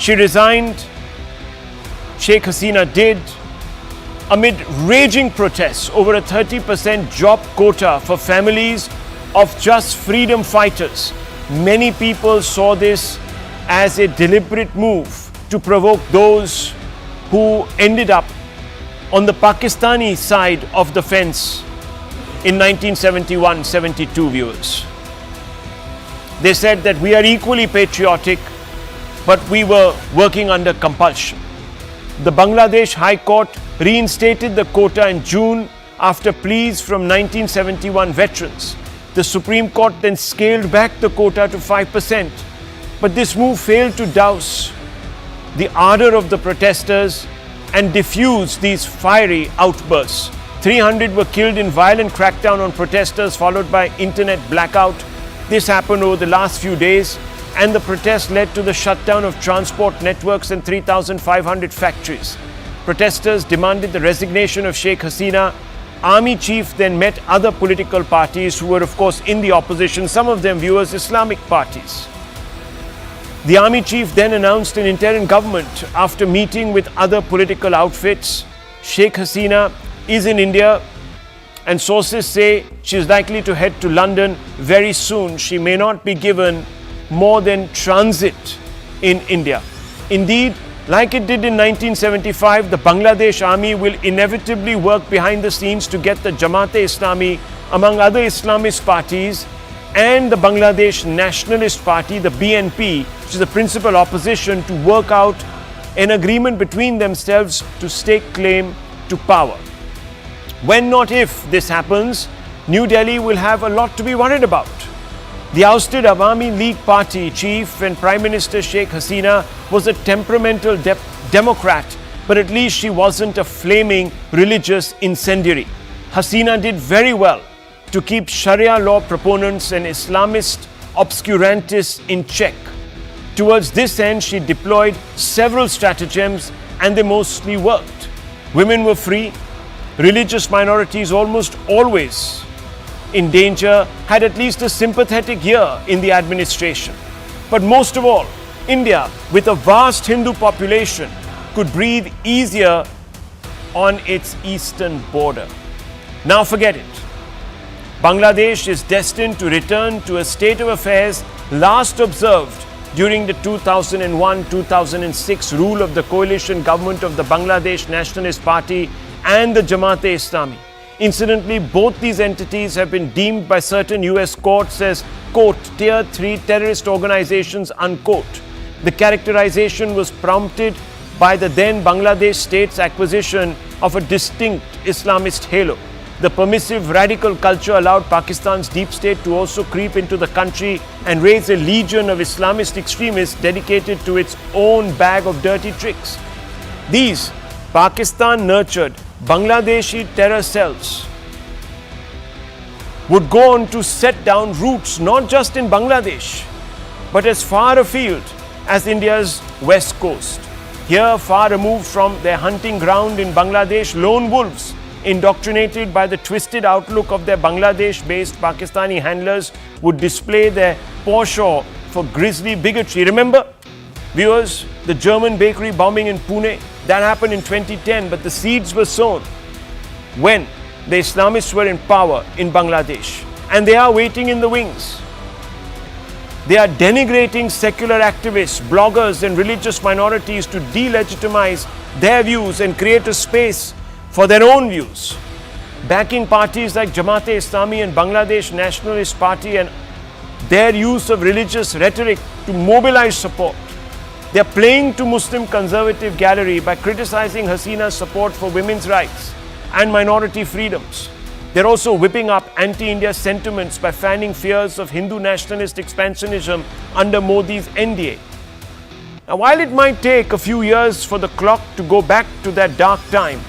She resigned, Sheikh Hasina did, amid raging protests over a 30% job quota for families of just freedom fighters. Many people saw this as a deliberate move to provoke those who ended up on the Pakistani side of the fence in 1971-72, viewers. They said that we are equally patriotic, but we were working under compulsion. The Bangladesh High Court reinstated the quota in June after pleas from 1971 veterans. The Supreme Court then scaled back the quota to 5%. But this move failed to douse the ardor of the protesters and diffuse these fiery outbursts. 300 were killed in violent crackdown on protesters, followed by internet blackout. This happened over the last few days, and the protest led to the shutdown of transport networks and 3,500 factories. Protesters demanded the resignation of Sheikh Hasina. Army chief then met other political parties who were, of course, in the opposition, some of them, viewers, Islamic parties. The army chief then announced an interim government after meeting with other political outfits. Sheikh Hasina is in India, and sources say she is likely to head to London very soon. She may not be given more than transit in India. Indeed, like it did in 1975, the Bangladesh army will inevitably work behind the scenes to get the Jamaat-e-Islami, among other Islamist parties, and the Bangladesh Nationalist Party, the BNP, which is the principal opposition, to work out an agreement between themselves to stake claim to power. When, not if, this happens, New Delhi will have a lot to be worried about. The ousted Awami League Party chief and Prime Minister Sheikh Hasina was a temperamental Democrat, but at least she wasn't a flaming religious incendiary. Hasina did very well to keep Sharia law proponents and Islamist obscurantists in check. Towards this end, she deployed several stratagems, and they mostly worked. Women were free. Religious minorities, almost always in danger, had at least a sympathetic ear in the administration. But most of all, India, with a vast Hindu population, could breathe easier on its eastern border. Now forget it. Bangladesh is destined to return to a state of affairs last observed during the 2001-2006 rule of the coalition government of the Bangladesh Nationalist Party and the Jamaat-e-Islami. Incidentally, both these entities have been deemed by certain US courts as, quote, Tier 3 terrorist organizations, unquote. The characterization was prompted by the then Bangladesh state's acquisition of a distinct Islamist halo. The permissive radical culture allowed Pakistan's deep state to also creep into the country and raise a legion of Islamist extremists dedicated to its own bag of dirty tricks. These Pakistan-nurtured Bangladeshi terror cells would go on to set down roots not just in Bangladesh, but as far afield as India's west coast. Here, far removed from their hunting ground in Bangladesh, lone wolves, indoctrinated by the twisted outlook of their Bangladesh-based Pakistani handlers, would display their penchant for grisly bigotry. Remember, viewers, the German bakery bombing in Pune? That happened in 2010, but the seeds were sown when the Islamists were in power in Bangladesh. And they are waiting in the wings. They are denigrating secular activists, bloggers, and religious minorities to delegitimize their views and create a space for their own views. Backing parties like Jamaat-e-Islami and Bangladesh Nationalist Party and their use of religious rhetoric to mobilize support. They are playing to Muslim conservative gallery by criticizing Hasina's support for women's rights and minority freedoms. They're also whipping up anti-India sentiments by fanning fears of Hindu nationalist expansionism under Modi's NDA. Now, while it might take a few years for the clock to go back to that dark time,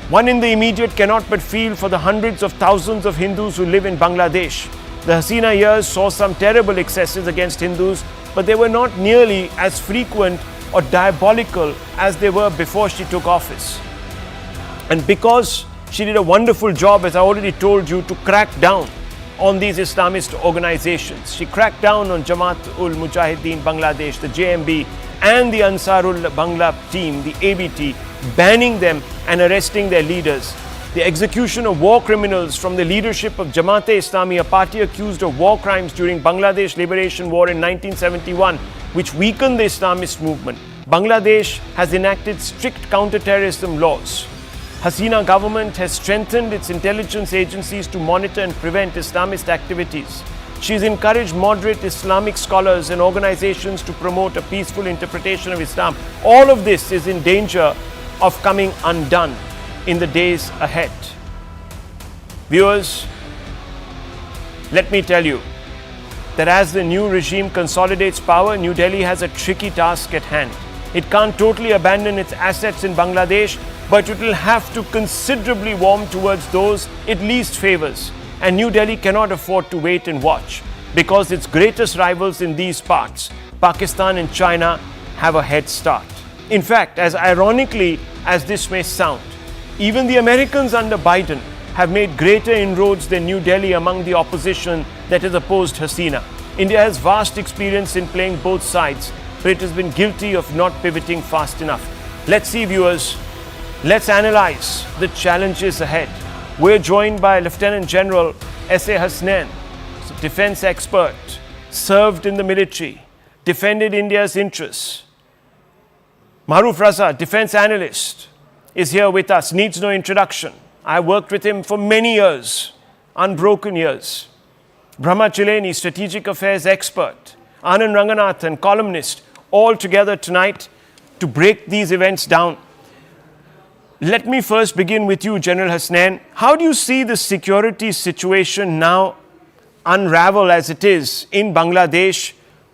one in the immediate cannot but feel for the hundreds of thousands of Hindus who live in Bangladesh. The Hasina years saw some terrible excesses against Hindus, but they were not nearly as frequent or diabolical as they were before she took office. And because she did a wonderful job, as I already told you, to crack down on these Islamist organizations. She cracked down on Jamaat-ul-Mujahideen Bangladesh, the JMB, and the Ansarul Bangla team, the ABT, banning them and arresting their leaders. The execution of war criminals from the leadership of Jamaat-e-Islami, a party accused of war crimes during Bangladesh Liberation War in 1971, which weakened the Islamist movement. Bangladesh has enacted strict counter-terrorism laws. Hasina government has strengthened its intelligence agencies to monitor and prevent Islamist activities. She has encouraged moderate Islamic scholars and organizations to promote a peaceful interpretation of Islam. All of this is in danger of coming undone in the days ahead. Viewers, let me tell you that as the new regime consolidates power, New Delhi has a tricky task at hand. It can't totally abandon its assets in Bangladesh, but it will have to considerably warm towards those it least favors. And New Delhi cannot afford to wait and watch, because its greatest rivals in these parts, Pakistan and China, have a head start. In fact, as ironically as this may sound, even the Americans under Biden have made greater inroads than New Delhi among the opposition that has opposed Hasina. India has vast experience in playing both sides, but it has been guilty of not pivoting fast enough. Let's see, viewers. Let's analyze the challenges ahead. We're joined by Lieutenant General Sheikh Hasina, defense expert, served in the military, defended India's interests. Maruf Raza, defense analyst, is here with us, needs no introduction. I worked with him for many years, unbroken years. Brahma Chileni, strategic affairs expert. Anand Ranganathan, columnist, all together tonight to break these events down. Let me first begin with you, General Hasnan. How do you see the security situation now unravel as it is in Bangladesh?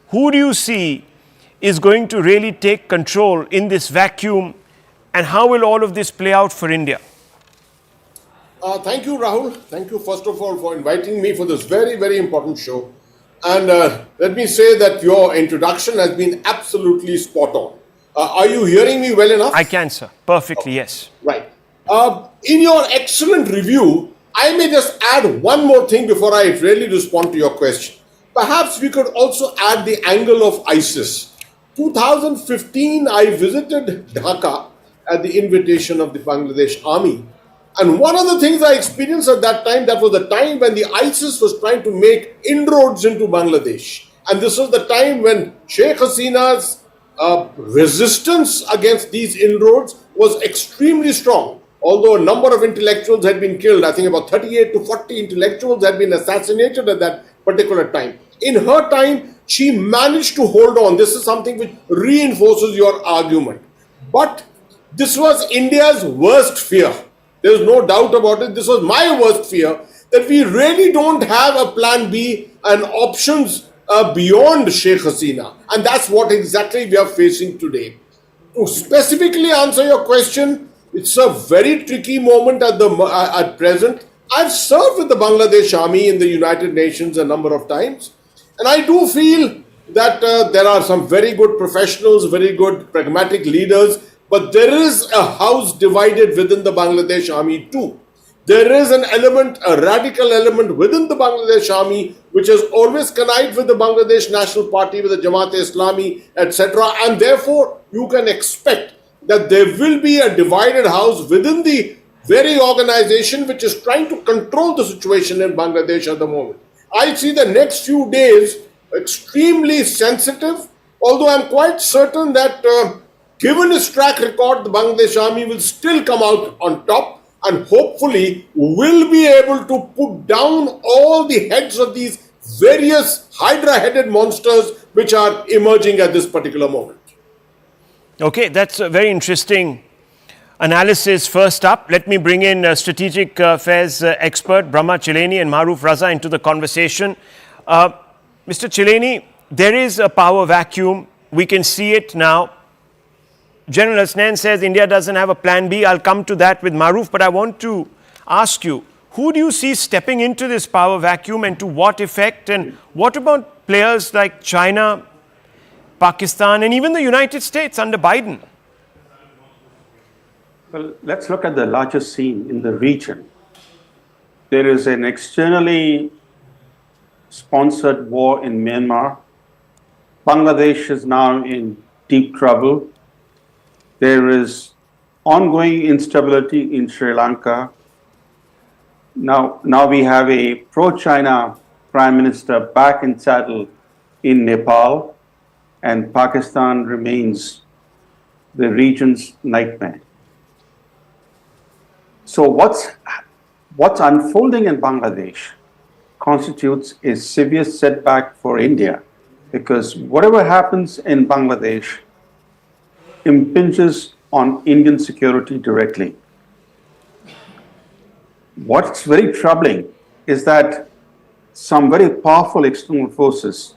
Who do you see is going to really take control in this vacuum, and how will all of this play out for India? Thank you, Rahul. Thank you, first of all, for inviting me for this very, very important show. And let me say that your introduction has been absolutely spot on. Are you hearing me well enough? I can, sir. Perfectly, yes. Right. In your excellent review, I may just add one more thing before I really respond to your question. Perhaps we could also add the angle of ISIS. 2015, I visited Dhaka at the invitation of the Bangladesh army. And one of the things I experienced at that time, that was the time when the ISIS was trying to make inroads into Bangladesh. And this was the time when Sheikh Hasina's resistance against these inroads was extremely strong. Although a number of intellectuals had been killed, I think about 38 to 40 intellectuals had been assassinated at that particular time. In her time, she managed to hold on. This is something which reinforces your argument. But this was India's worst fear. There's no doubt about it. This was my worst fear, that we really don't have a plan B and options beyond Sheikh Hasina. And that's what exactly we are facing today. To specifically answer your question, it's a very tricky moment at present. I've served with the Bangladesh Army in the United Nations a number of times. And I do feel that there are some very good professionals, very good pragmatic leaders, but there is a house divided within the Bangladesh Army too. There is an element, a radical element within the Bangladesh Army, which has always connived with the Bangladesh National Party, with the Jamaat-e-Islami, etc. And therefore, you can expect that there will be a divided house within the very organization which is trying to control the situation in Bangladesh at the moment. I see the next few days extremely sensitive, although I'm quite certain that given its track record, the Bangladesh Army will still come out on top and hopefully will be able to put down all the heads of these various hydra-headed monsters which are emerging at this particular moment. Okay, that's a very interesting analysis. First up, let me bring in strategic affairs expert Brahma Chileni and Maruf Raza into the conversation. Mr. Chileni, there is a power vacuum. We can see it now. General Hasnan says India doesn't have a plan B. I'll come to that with Maruf, but I want to ask you, who do you see stepping into this power vacuum and to what effect? And what about players like China, Pakistan, and even the United States under Biden? Well, let's look at the larger scene in the region. There is an externally sponsored war in Myanmar. Bangladesh is now in deep trouble. There is ongoing instability in Sri Lanka. Now we have a pro-China prime minister back in saddle in Nepal, and Pakistan remains the region's nightmare. So what's unfolding in Bangladesh constitutes a severe setback for India, because whatever happens in Bangladesh impinges on Indian security directly. What's very troubling is that some very powerful external forces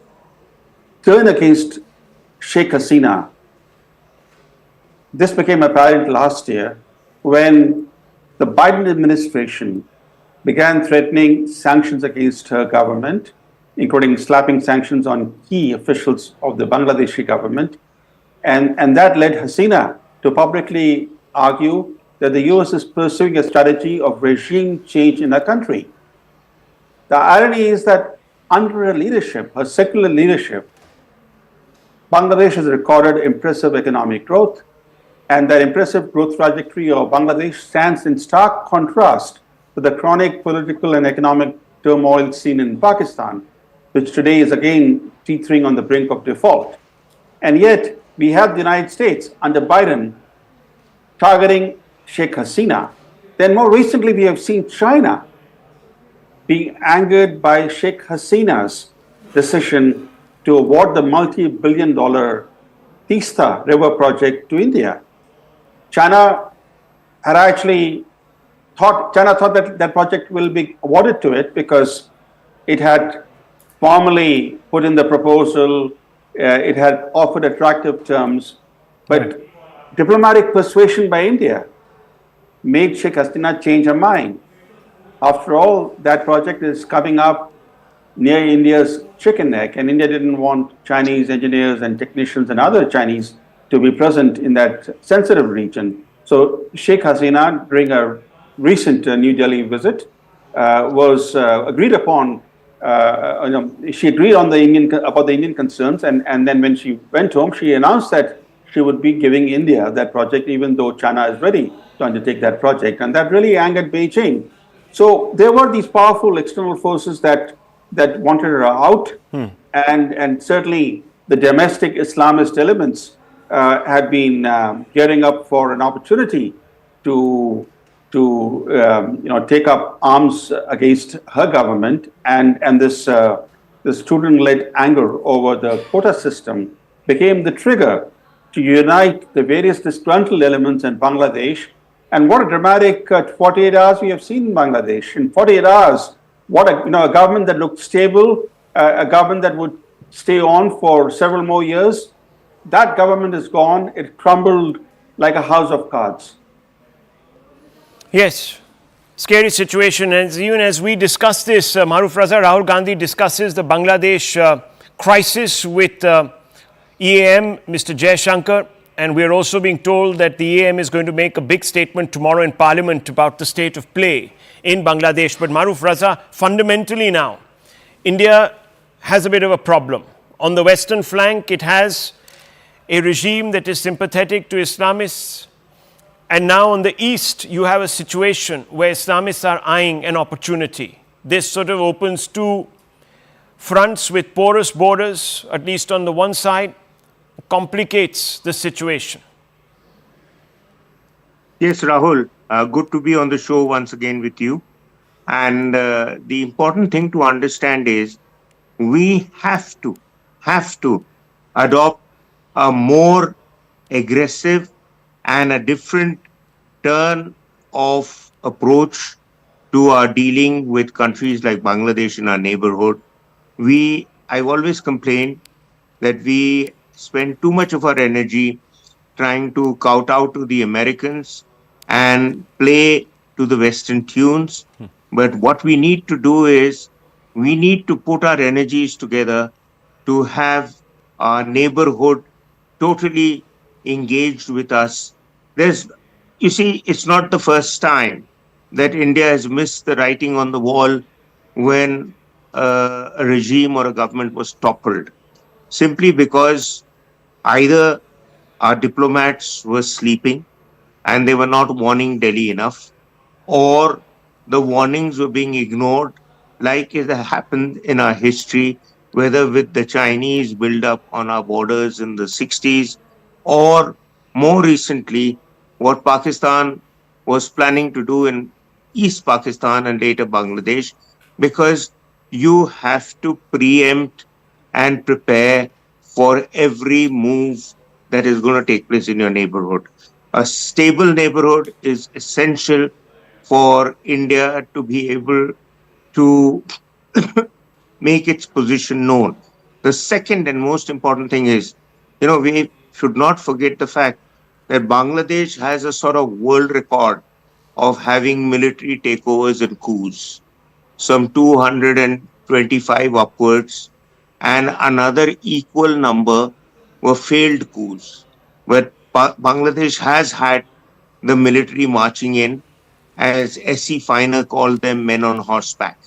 turn against Sheikh Hasina. This became apparent last year when the Biden administration began threatening sanctions against her government, including slapping sanctions on key officials of the Bangladeshi government. And that led Hasina to publicly argue that the US is pursuing a strategy of regime change in her country. The irony is that under her leadership, her secular leadership, Bangladesh has recorded impressive economic growth, and that impressive growth trajectory of Bangladesh stands in stark contrast to the chronic political and economic turmoil seen in Pakistan, which today is again teetering on the brink of default. And yet, we have the United States under Biden targeting Sheikh Hasina. Then more recently, we have seen China being angered by Sheikh Hasina's decision to award the multi-billion-dollar Tista River project to India. China thought that that project will be awarded to it because it had formally put in the proposal, it had offered attractive terms, but Right. diplomatic persuasion by India made Sheikh Hasina change her mind. After all, that project is coming up near India's chicken neck, and India didn't want Chinese engineers and technicians and other Chinese to be present in that sensitive region. So Sheikh Hasina, during a recent New Delhi visit, was agreed upon. She agreed on about the Indian concerns, and then when she went home, she announced that she would be giving India that project, even though China is ready to undertake that project, and that really angered Beijing. So there were these powerful external forces that wanted her out, and certainly the domestic Islamist elements had been gearing up for an opportunity to take up arms against her government, and this student-led anger over the quota system became the trigger to unite the various disgruntled elements in Bangladesh. And what a dramatic 48 hours we have seen in Bangladesh. In 48 hours, what a government that looked stable, a government that would stay on for several more years. That government is gone. It crumbled like a house of cards. Yes, scary situation. And even as we discuss this, Maruf Raza, Rahul Gandhi discusses the Bangladesh crisis with EAM, Mr. Jaishankar. And we're also being told that the EAM is going to make a big statement tomorrow in Parliament about the state of play in Bangladesh. But Maruf Raza, fundamentally now, India has a bit of a problem. On the western flank, it has a regime that is sympathetic to Islamists. And now on the east, you have a situation where Islamists are eyeing an opportunity. This sort of opens two fronts with porous borders, at least on the one side, complicates the situation. Yes, Rahul, good to be on the show once again with you. And the important thing to understand is we have to adopt a more aggressive and a different turn of approach to our dealing with countries like Bangladesh in our neighborhood. I've always complained that we spend too much of our energy trying to kowtow to the Americans and play to the Western tunes. But what we need to do is we need to put our energies together to have our neighborhood totally engaged with us. You see, it's not the first time that India has missed the writing on the wall when a regime or a government was toppled, simply because either our diplomats were sleeping and they were not warning Delhi enough, or the warnings were being ignored, like it happened in our history, whether with the Chinese build-up on our borders in the 60s, or more recently, what Pakistan was planning to do in East Pakistan and later Bangladesh, because you have to preempt and prepare for every move that is going to take place in your neighborhood. A stable neighborhood is essential for India to be able to make its position known. The second and most important thing is, we should not forget the fact that Bangladesh has a sort of world record of having military takeovers and coups, some 225 upwards, and another equal number were failed coups. But Bangladesh has had the military marching in, as S.E. Finer called them, men on horseback.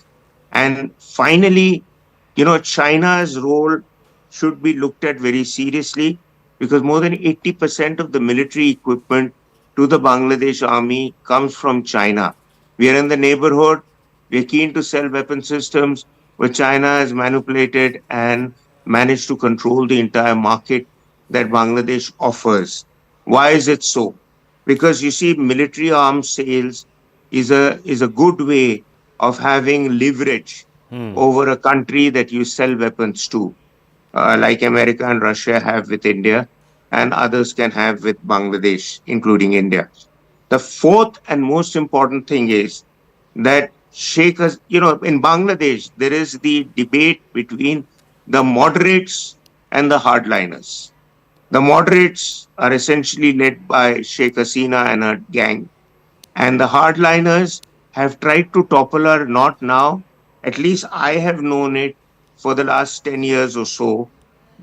And finally, China's role should be looked at very seriously, because more than 80% of the military equipment to the Bangladesh army comes from China. We are in the neighborhood. We're keen to sell weapon systems, but China has manipulated and managed to control the entire market that Bangladesh offers. Why is it so? Because you see, military arms sales is a good way of having leverage over a country that you sell weapons to, like America and Russia have with India, and others can have with Bangladesh, including India. The fourth and most important thing is that in Bangladesh, there is the debate between the moderates and the hardliners. The moderates are essentially led by Sheikh Hasina and her gang, and the hardliners have tried to topple her, not now. At least I have known it for the last 10 years or so.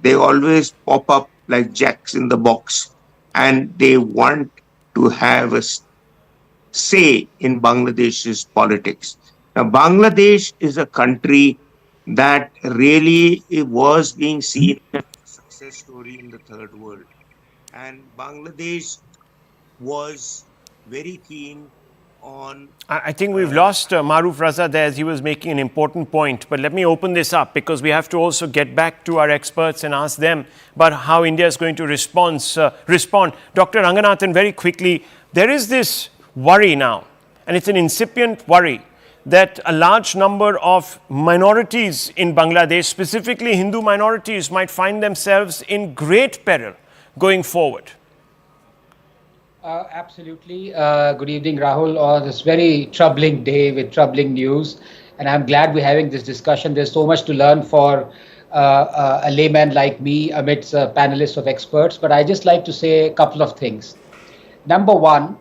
They always pop up like jacks in the box, and they want to have a say in Bangladesh's politics. Now, Bangladesh is a country that really was being seen as a success story in the third world. And Bangladesh was very keen on. I think we've lost Maruf Raza there as he was making an important point. But let me open this up, because we have to also get back to our experts and ask them about how India is going to respond. Dr. Ranganathan, very quickly, there is this worry now, and it's an incipient worry, that a large number of minorities in Bangladesh, specifically Hindu minorities, might find themselves in great peril going forward. Absolutely. Good evening, Rahul. On this very troubling day with troubling news, and I'm glad we're having this discussion. There's so much to learn for a layman like me amidst a panelist of experts. But I just like to say a couple of things. Number one,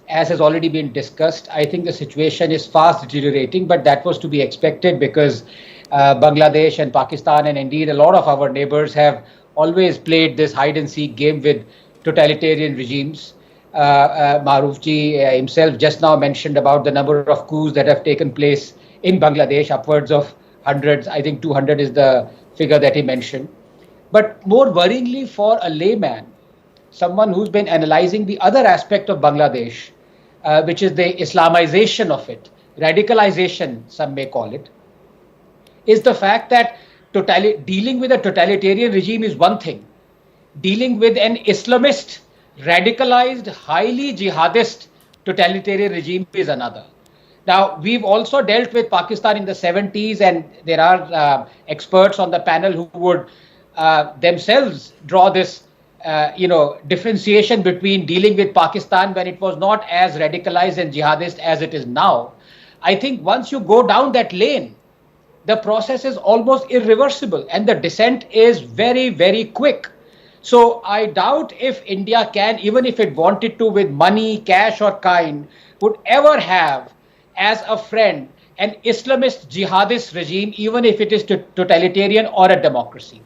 as has already been discussed, I think the situation is fast deteriorating, but that was to be expected, because Bangladesh and Pakistan, and indeed a lot of our neighbors, have always played this hide and seek game with totalitarian regimes. Marufji himself just now mentioned about the number of coups that have taken place in Bangladesh, upwards of hundreds. I think 200 is the figure that he mentioned. But more worryingly for a layman, someone who's been analyzing the other aspect of Bangladesh, which is the Islamization of it, radicalization, some may call it, is the fact that dealing with a totalitarian regime is one thing. Dealing with an Islamist, radicalized, highly jihadist totalitarian regime is another. Now, we've also dealt with Pakistan in the 70s, and there are experts on the panel who would themselves draw this differentiation between dealing with Pakistan when it was not as radicalized and jihadist as it is now. I think once you go down that lane, the process is almost irreversible, and the descent is very, very quick. So I doubt if India can, even if it wanted to, with money, cash or kind, would ever have as a friend an Islamist jihadist regime, even if it is totalitarian or a democracy.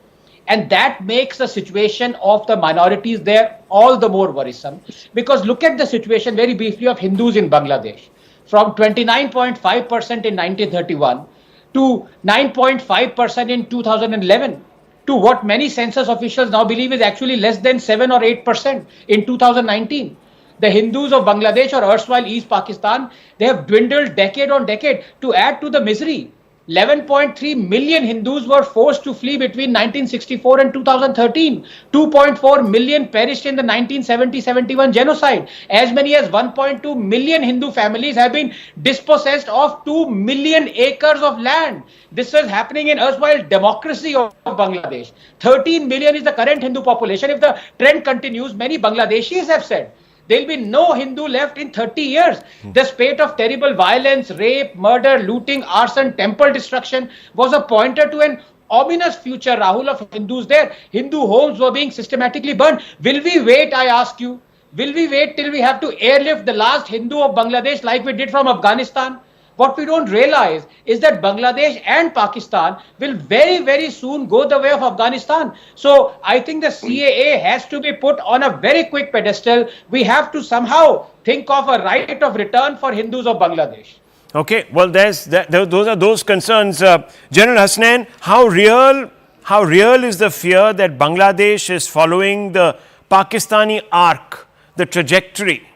And that makes the situation of the minorities there all the more worrisome. Because look at the situation very briefly of Hindus in Bangladesh. From 29.5% in 1931 to 9.5% in 2011. to what many census officials now believe is actually less than 7 or 8% in 2019. The Hindus of Bangladesh or erstwhile East Pakistan, they have dwindled decade on decade. To add to the misery, 11.3 million Hindus were forced to flee between 1964 and 2013. 2.4 million perished in the 1970-71 genocide. As many as 1.2 million Hindu families have been dispossessed of 2 million acres of land. This is happening in erstwhile democracy of Bangladesh. 13 million is the current Hindu population. If the trend continues, many Bangladeshis have said there'll be no Hindu left in 30 years. The spate of terrible violence, rape, murder, looting, arson, temple destruction was a pointer to an ominous future, Rahul, of Hindus there. Hindu homes were being systematically burned. Will we wait, I ask you? Will we wait till we have to airlift the last Hindu of Bangladesh like we did from Afghanistan? What we don't realize is that Bangladesh and Pakistan will very, very soon go the way of Afghanistan. So I think the CAA has to be put on a very quick pedestal. We have to somehow think of a right of return for Hindus of Bangladesh. Okay, well, those are those concerns. General Hasnan, how real is the fear that Bangladesh is following the Pakistani arc, the trajectory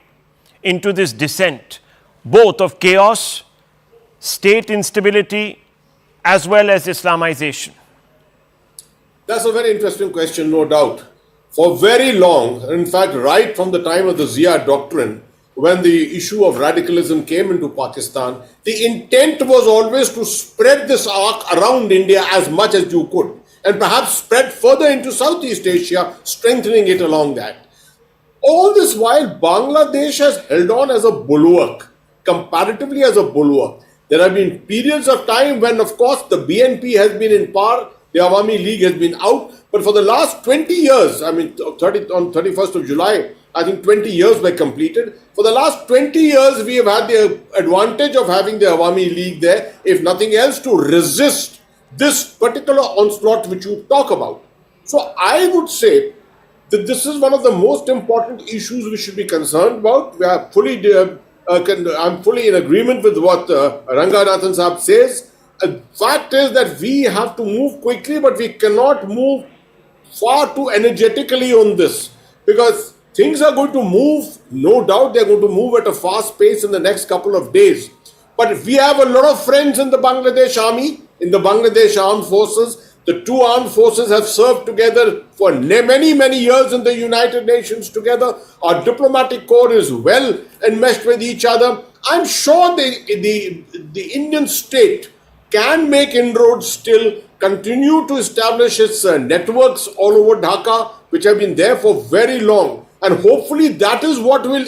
into this descent, both of chaos, state instability, as well as Islamization? That's a very interesting question, no doubt. For very long, in fact, right from the time of the Zia doctrine, when the issue of radicalism came into Pakistan, the intent was always to spread this arc around India as much as you could, and perhaps spread further into Southeast Asia, strengthening it along that. All this while, Bangladesh has held on as a bulwark, comparatively as a bulwark. There have been periods of time when, of course, the BNP has been in power, the Awami League has been out, but for the last 20 years, on 31st of July, I think 20 years were completed. For the last 20 years, we have had the advantage of having the Awami League there, if nothing else, to resist this particular onslaught which you talk about. So I would say that this is one of the most important issues we should be concerned about. We are I'm fully in agreement with what Ranganathan Saab says. The fact is that we have to move quickly, but we cannot move far too energetically on this, because things are going to move. No doubt they're going to move at a fast pace in the next couple of days. But we have a lot of friends in the Bangladesh army, in the Bangladesh armed forces. The two armed forces have served together for many, many years in the United Nations together. Our diplomatic corps is well enmeshed with each other. I'm sure the Indian state can make inroads still, continue to establish its networks all over Dhaka, which have been there for very long. And hopefully that is what will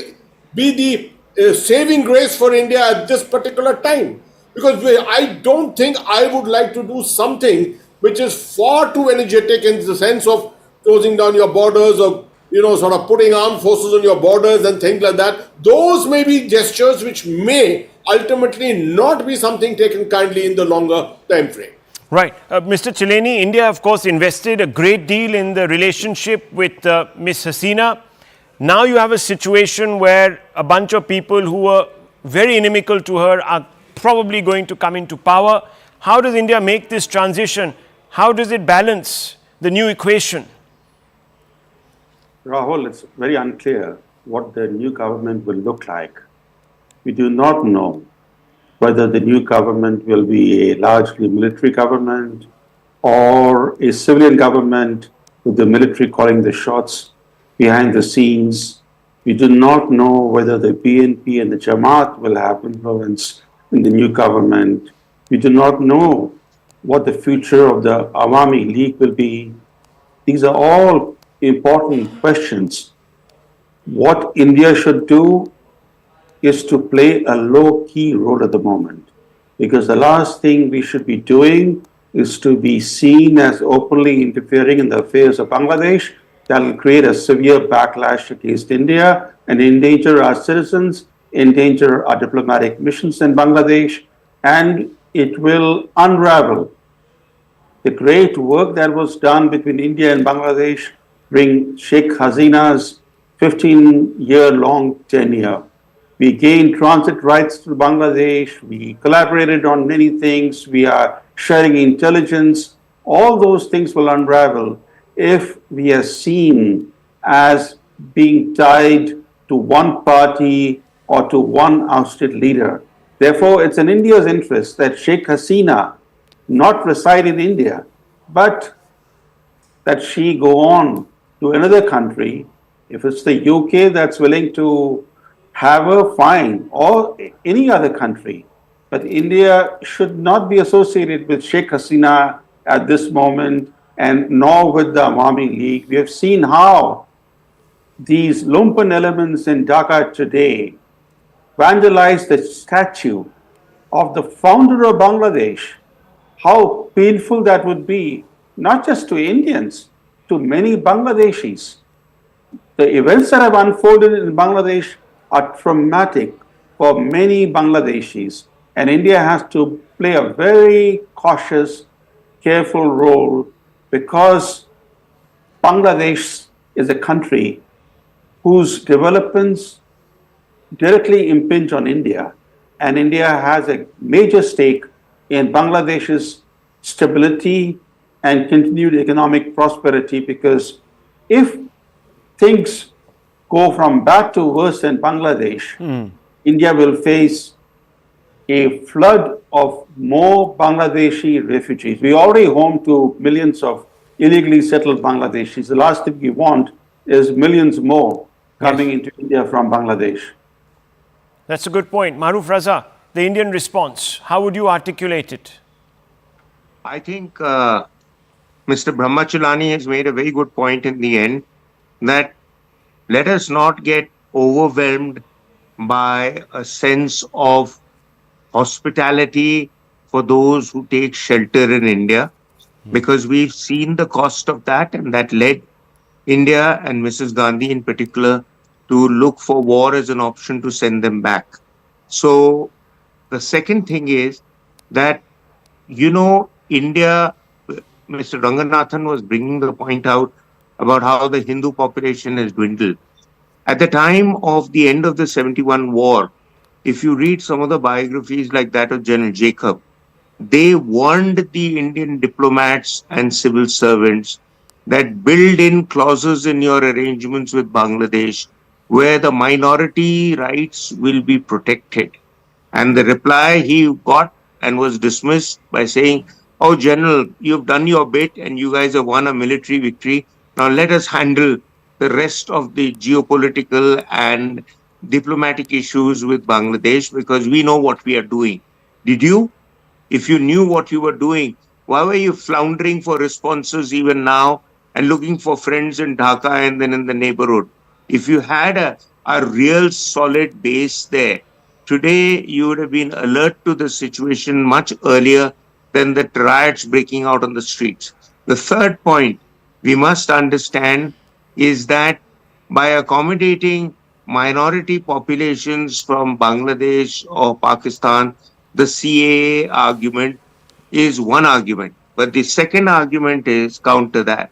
be the saving grace for India at this particular time. Because I don't think I would like to do something which is far too energetic in the sense of closing down your borders or, sort of putting armed forces on your borders and things like that. Those may be gestures which may ultimately not be something taken kindly in the longer time frame. Right. Mr. Chileni, India, of course, invested a great deal in the relationship with Ms. Hasina. Now you have a situation where a bunch of people who were very inimical to her are probably going to come into power. How does India make this transition? How does it balance the new equation? Rahul, it's very unclear what the new government will look like. We do not know whether the new government will be a largely military government or a civilian government with the military calling the shots behind the scenes. We do not know whether the BNP and the Jamaat will have influence in the new government. We do not know what the future of the Awami League will be. These are all important questions. What India should do is to play a low-key role at the moment, because the last thing we should be doing is to be seen as openly interfering in the affairs of Bangladesh. That will create a severe backlash against India and endanger our citizens, endanger our diplomatic missions in Bangladesh, and it will unravel the great work that was done between India and Bangladesh during Sheikh Hasina's 15-year-long tenure. We gained transit rights to Bangladesh. We collaborated on many things. We are sharing intelligence. all those things will unravel if we are seen as being tied to one party or to one ousted leader. Therefore, it's in India's interest that Sheikh Hasina not reside in India, but that she go on to another country. If it's the UK that's willing to have her, fine, or any other country. But India should not be associated with Sheikh Hasina at this moment, and nor with the Awami League. We have seen how these lumpen elements in Dhaka today vandalized the statue of the founder of Bangladesh. How painful that would be, not just to Indians, to many Bangladeshis. The events that have unfolded in Bangladesh are traumatic for many Bangladeshis, and India has to play a very cautious, careful role, because Bangladesh is a country whose developments directly impinge on India, and India has a major stake in Bangladesh's stability and continued economic prosperity, because if things go from bad to worse in Bangladesh, India will face a flood of more Bangladeshi refugees. We're already home to millions of illegally settled Bangladeshis. The last thing we want is millions more coming into India from Bangladesh. That's a good point. Maruf Raza, the Indian response, how would you articulate it? I think Mr. Brahmachalani has made a very good point in the end, that let us not get overwhelmed by a sense of hospitality for those who take shelter in India, because we've seen the cost of that, and that led India and Mrs. Gandhi in particular to look for war as an option to send them back. So the second thing is that, India, Mr. Ranganathan was bringing the point out about how the Hindu population has dwindled. At the time of the end of the 71 war, if you read some of the biographies like that of General Jacob, they warned the Indian diplomats and civil servants that build in clauses in your arrangements with Bangladesh where the minority rights will be protected. And the reply he got and was dismissed by saying, "Oh, General, you've done your bit and you guys have won a military victory. Now let us handle the rest of the geopolitical and diplomatic issues with Bangladesh, because we know what we are doing." Did you? If you knew what you were doing, why were you floundering for responses even now and looking for friends in Dhaka and then in the neighborhood? If you had a real solid base there, today you would have been alert to the situation much earlier than the riots breaking out on the streets. The third point we must understand is that by accommodating minority populations from Bangladesh or Pakistan, the CAA argument is one argument. But the second argument is counter that,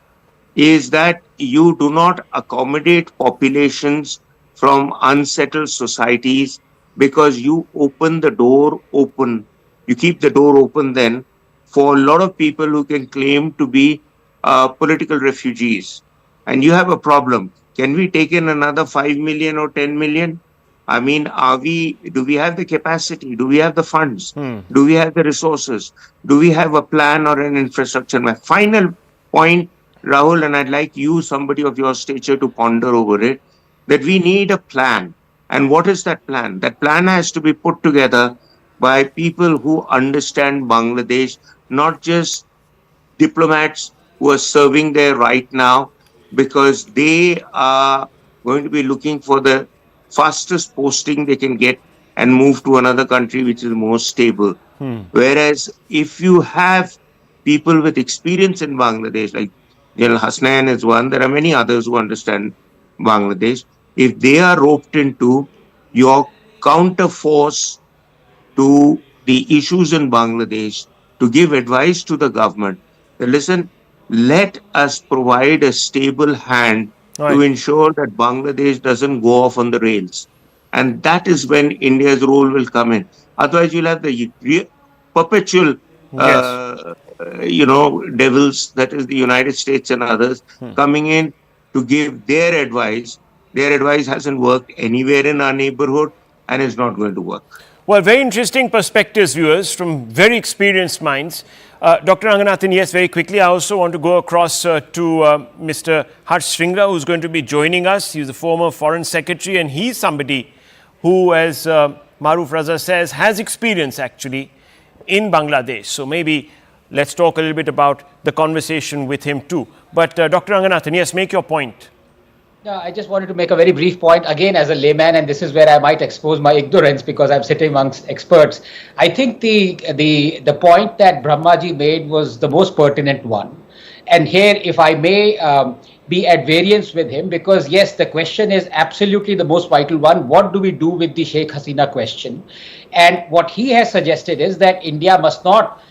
is that you do not accommodate populations from unsettled societies because you open the door open. You keep the door open then for a lot of people who can claim to be political refugees. And you have a problem. Can we take in another 5 million or 10 million? I mean, do we have the capacity? Do we have the funds? Do we have the resources? Do we have a plan or an infrastructure? My final point, Rahul, and I'd like you, somebody of your stature, to ponder over it, that we need a plan. And what is that plan? That plan has to be put together by people who understand Bangladesh, not just diplomats who are serving there right now, because they are going to be looking for the fastest posting they can get and move to another country which is more stable. Whereas if you have people with experience in Bangladesh, like Sheikh Hasina is one, there are many others who understand Bangladesh. If they are roped into your counterforce to the issues in Bangladesh, to give advice to the government, that listen, let us provide a stable hand to ensure that Bangladesh doesn't go off on the rails. And that is when India's role will come in. Otherwise, you'll have the perpetual devils, that is the United States and others, coming in to give their advice. Their advice hasn't worked anywhere in our neighborhood and is not going to work. Well, very interesting perspectives, viewers, from very experienced minds. Dr. Ranganathan, yes, very quickly, I also want to go across to Mr. Harsh Shringla, who's going to be joining us. He's a former Foreign Secretary, and he's somebody who, as Maruf Raza says, has experience actually in Bangladesh. So maybe let's talk a little bit about the conversation with him too. But Dr. Ranganathan, yes, make your point. Yeah, I just wanted to make a very brief point again as a layman, and this is where I might expose my ignorance because I'm sitting amongst experts. I think the point that Brahmaji made was the most pertinent one. And here, if I may be at variance with him, because yes, the question is absolutely the most vital one. What do we do with the Sheikh Hasina question? And what he has suggested is that India must not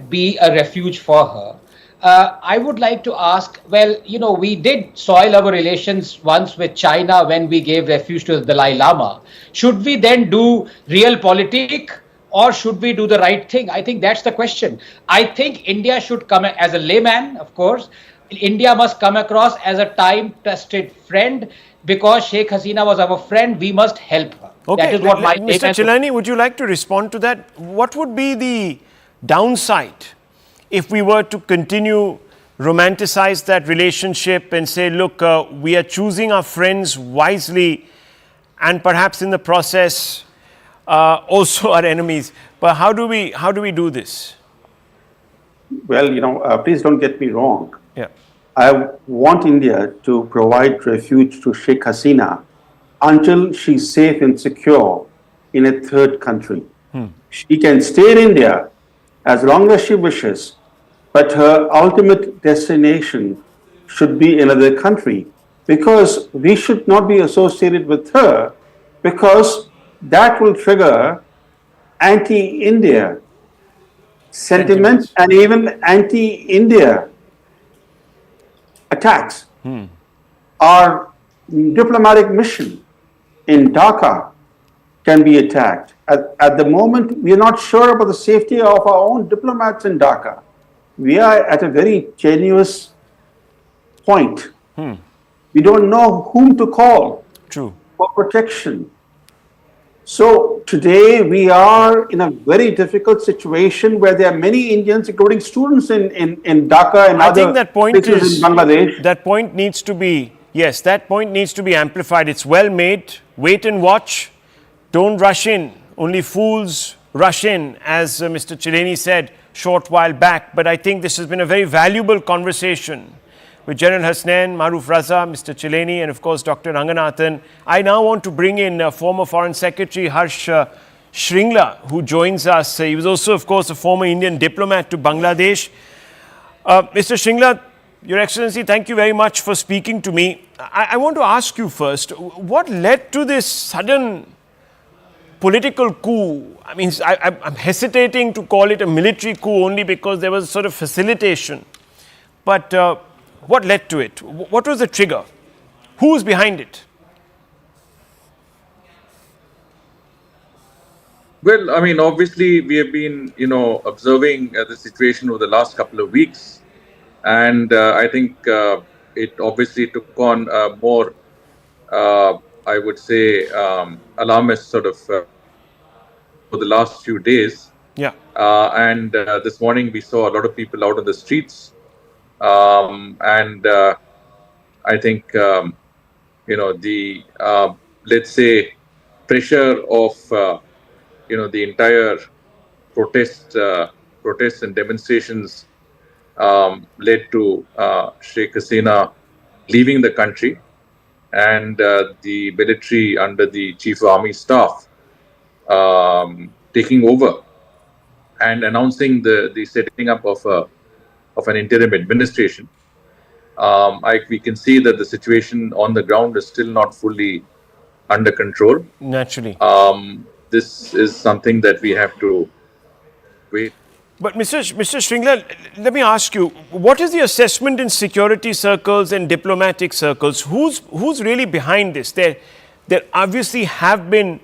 be a refuge for her. I would like to ask, well, we did soil our relations once with China when we gave refuge to the Dalai Lama. Should we then do realpolitik or should we do the right thing? I think that's the question. I think India should come, as a layman, of course, India must come across as a time-tested friend because Sheikh Hasina was our friend. We must help her. Okay. That is what my Mr. Chilani, would you like to respond to that? What would be the downside if we were to continue romanticize that relationship and say, look, we are choosing our friends wisely and perhaps in the process also our enemies. But how do we do this? Well, please don't get me wrong. Yeah. I want India to provide refuge to Sheikh Hasina until she's safe and secure in a third country. She can stay in India as long as she wishes, but her ultimate destination should be another country because we should not be associated with her because that will trigger anti-India sentiment and even anti-India attacks. Our diplomatic mission in Dhaka can be attacked. At the moment, we are not sure about the safety of our own diplomats in Dhaka. We are at a very tenuous point. We don't know whom to call for protection. So today we are in a very difficult situation where there are many Indians, including students in Dhaka and other places in Bangladesh. That point needs to be, yes, that point needs to be amplified. It's well made. Wait and watch. Don't rush in. Only fools rush in, as Mr. Chilani said short while back. But I think this has been a very valuable conversation with General Hasnain, Maruf Raza, Mr. Chilani, and of course Dr. Ranganathan. I now want to bring in former Foreign Secretary Harsh Shringla, who joins us. He was also, of course, a former Indian diplomat to Bangladesh. Mr. Shringla, Your Excellency, thank you very much for speaking to me. I want to ask you first, what led to this sudden political coup? I mean, I'm hesitating to call it a military coup only because there was sort of facilitation. But what led to it? What was the trigger? Who was behind it? Well, I mean, obviously, we have been, observing the situation over the last couple of weeks. And I think it obviously took on more, I would say, alarmist sort of for the last few days. Yeah. And this morning we saw a lot of people out on the streets. And I think, the, let's say, pressure of, the entire protests and demonstrations led to Sheikh Hasina leaving the country and the military under the Chief of Army Staff taking over and announcing the setting up of an interim administration. We can see that the situation on the ground is still not fully under control. Naturally. This is something that we have to wait. But Mr. Shringla, let me ask you, what is the assessment in security circles and diplomatic circles? Who's really behind this? There obviously have been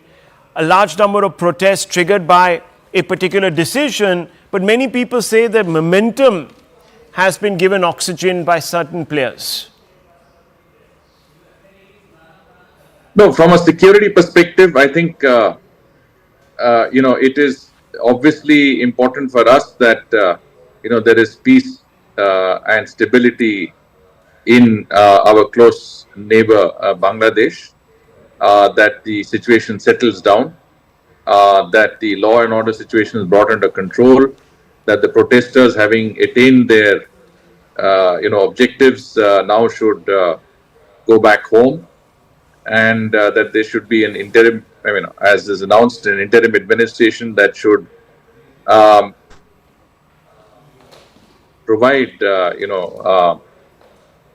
a large number of protests triggered by a particular decision, but many people say that momentum has been given oxygen by certain players. No, from a security perspective, I think it is obviously important for us that there is peace and stability in our close neighbor Bangladesh, that the situation settles down, that the law and order situation is brought under control, that the protesters, having attained their objectives, now should go back home, and that there should be an interim, as is announced, an interim administration that should provide,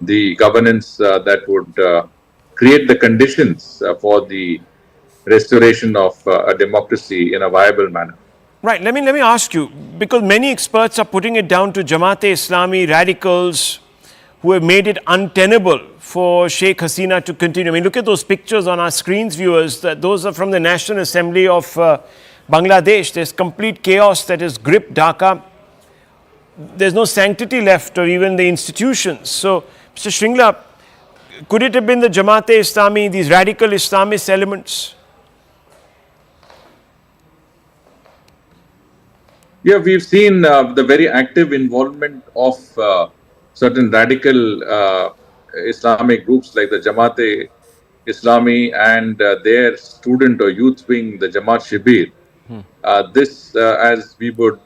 the governance that would create the conditions for the restoration of a democracy in a viable manner. Right. Let me ask you, because many experts are putting it down to Jamaat-e-Islami radicals who have made it untenable for Sheikh Hasina to continue. I mean, look at those pictures on our screens, viewers. Those are from the National Assembly of Bangladesh. There's complete chaos that has gripped Dhaka. There's no sanctity left, or even the institutions. So, Mr. Shringla, could it have been the Jamaat-e-Islami, these radical Islamist elements? Yeah, we've seen the very active involvement of certain radical Islamic groups like the Jamaat-e-Islami and their student or youth wing, the Jamaat Shibir. This, as we would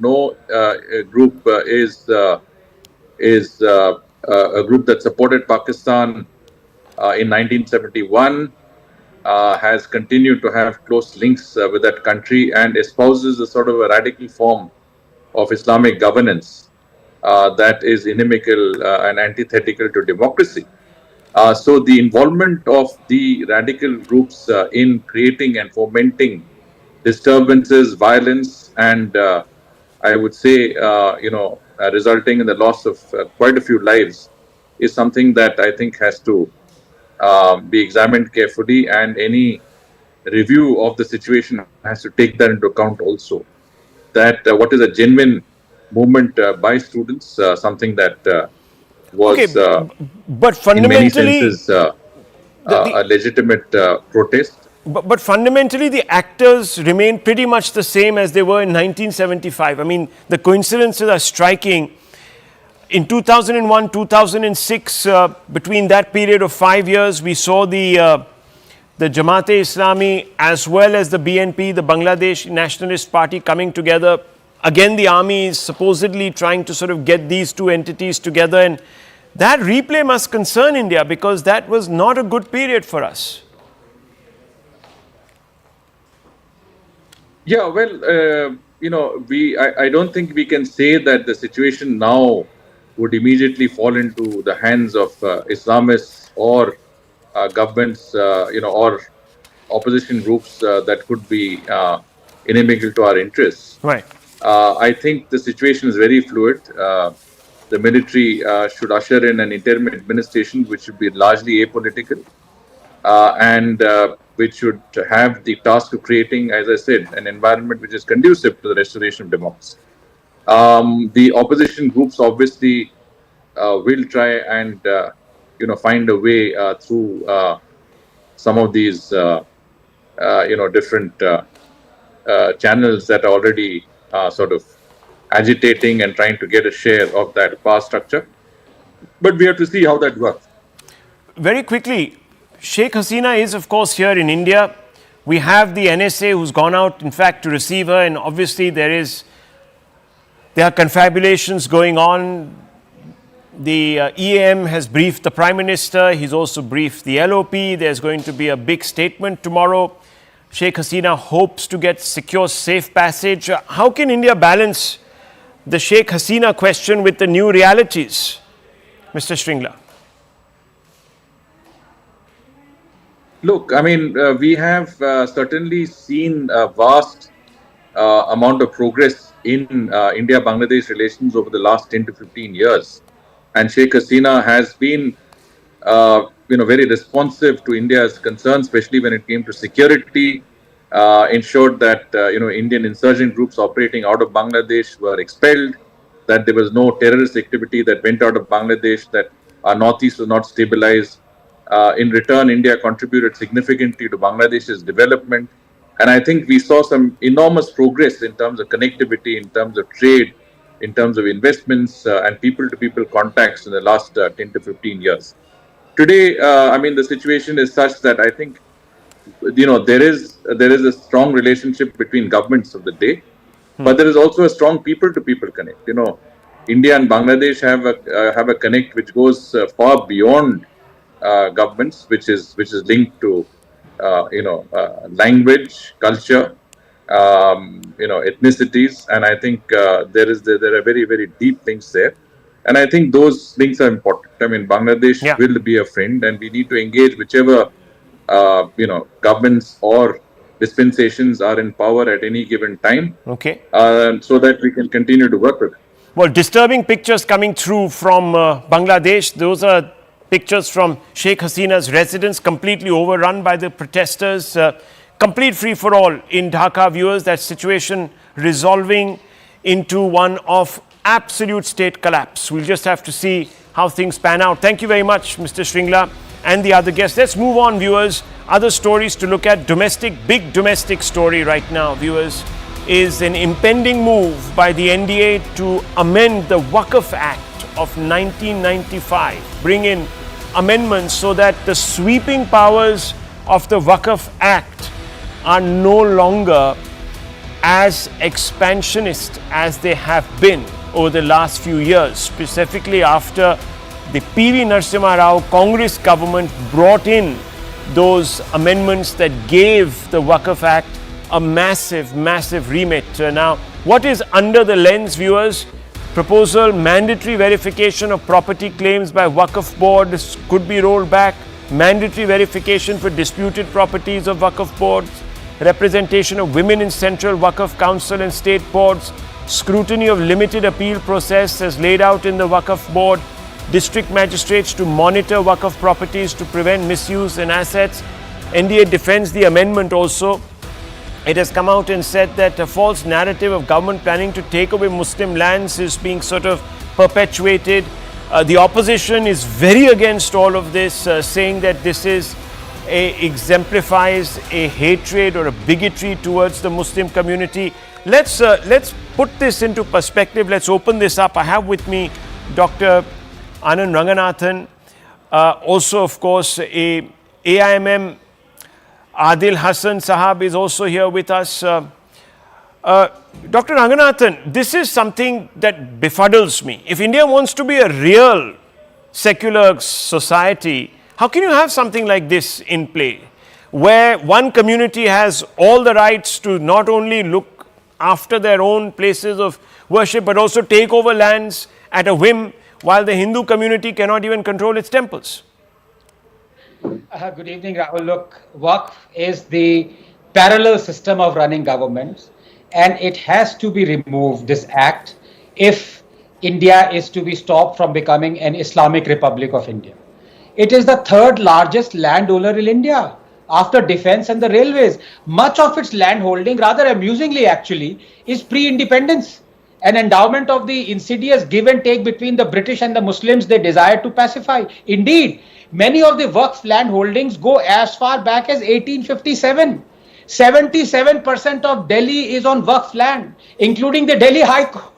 know, a group is a group that supported Pakistan in 1971, has continued to have close links with that country and espouses a sort of a radical form of Islamic governance that is inimical and antithetical to democracy. So the involvement of the radical groups in creating and fomenting disturbances, violence, and I would say, resulting in the loss of quite a few lives is something that I think has to be examined carefully, and any review of the situation has to take that into account also. That what is a genuine movement by students, something that was but fundamentally, in many senses a legitimate protest. But fundamentally, the actors remain pretty much the same as they were in 1975. I mean, the coincidences are striking. In 2001, 2006, between that period of 5 years, we saw the Jamaat-e-Islami as well as the BNP, the Bangladesh Nationalist Party, coming together. Again, the army is supposedly trying to sort of get these two entities together. And that replay must concern India, because that was not a good period for us. Yeah, well, I don't think we can say that the situation now would immediately fall into the hands of Islamists or governments, or opposition groups that could be inimical to our interests. Right. I think the situation is very fluid. The military should usher in an interim administration which should be largely apolitical, and which should have the task of creating, as I said, an environment which is conducive to the restoration of democracy. The opposition groups obviously will try and find a way through some of these different channels that are already sort of agitating and trying to get a share of that power structure. But we have to see how that works. Very quickly, Sheikh Hasina is, of course, here in India. We have the NSA who's gone out, in fact, to receive her, and obviously there are confabulations going on. The EAM has briefed the Prime Minister. He's also briefed the LOP. There's going to be a big statement tomorrow. Sheikh Hasina hopes to get secure, safe passage. How can India balance the Sheikh Hasina question with the new realities, Mr. Shringla? Look, I mean, we have certainly seen a vast amount of progress in India-Bangladesh relations over the last 10 to 15 years. And Sheikh Hasina has been, very responsive to India's concerns, especially when it came to security, ensured that Indian insurgent groups operating out of Bangladesh were expelled, that there was no terrorist activity that went out of Bangladesh, that our northeast was not stabilized. In return, India contributed significantly to Bangladesh's development. And I think we saw some enormous progress in terms of connectivity, in terms of trade, in terms of investments and people-to-people contacts in the last 10 to 15 years. Today, the situation is such that I think there is a strong relationship between governments of the day, but there is also a strong people-to-people connect. India and Bangladesh have a connect which goes far beyond governments, which is linked to language, culture, ethnicities, and I think there are very, very deep links there. And I think those links are important. I mean, Bangladesh will be a friend, and we need to engage whichever governments or dispensations are in power at any given time. Okay. So that we can continue to work with it. Well, disturbing pictures coming through from Bangladesh. Those are pictures from Sheikh Hasina's residence, completely overrun by the protesters. Complete free-for-all in Dhaka, viewers. That situation resolving into one of absolute state collapse. We'll just have to see how things pan out. Thank you very much, Mr. Shringla and the other guests. Let's move on, viewers. Other stories to look at. Big domestic story right now, viewers, is an impending move by the NDA to amend the Waqf Act of 1995. Bring in amendments so that the sweeping powers of the Waqf Act are no longer as expansionist as they have been over the last few years, specifically after the P.V. Narasimha Rao Congress government brought in those amendments that gave the Waqf Act a massive remit. Now, what is under the lens, viewers? Proposal, mandatory verification of property claims by Waqf boards could be rolled back. Mandatory verification for disputed properties of Waqf boards. Representation of women in Central Waqf Council and state boards. Scrutiny of limited appeal process as laid out in the Waqf board. District magistrates to monitor Waqf properties to prevent misuse and assets. NDA defends the amendment also. It has come out and said that a false narrative of government planning to take away Muslim lands is being sort of perpetuated. The opposition is very against all of this, saying that this exemplifies a hatred or a bigotry towards the Muslim community. Let's put this into perspective. Let's open this up. I have with me Dr. Anand Ranganathan, also of course a AIMM. Adil Hassan Sahab is also here with us. Dr. Ranganathan, this is something that befuddles me. If India wants to be a real secular society, how can you have something like this in play, where one community has all the rights to not only look after their own places of worship, but also take over lands at a whim, while the Hindu community cannot even control its temples? Good evening, Rahul. Look, Waqf is the parallel system of running governments, and it has to be removed, this act, if India is to be stopped from becoming an Islamic Republic of India. It is the third largest landowner in India after defense and the railways. Much of its land holding, rather amusingly actually, is pre-independence, an endowment of the insidious give and take between the British and the Muslims they desired to pacify. Indeed, many of the Waqf land holdings go as far back as 1857. 77% of Delhi is on Waqf land, including the Delhi High Court.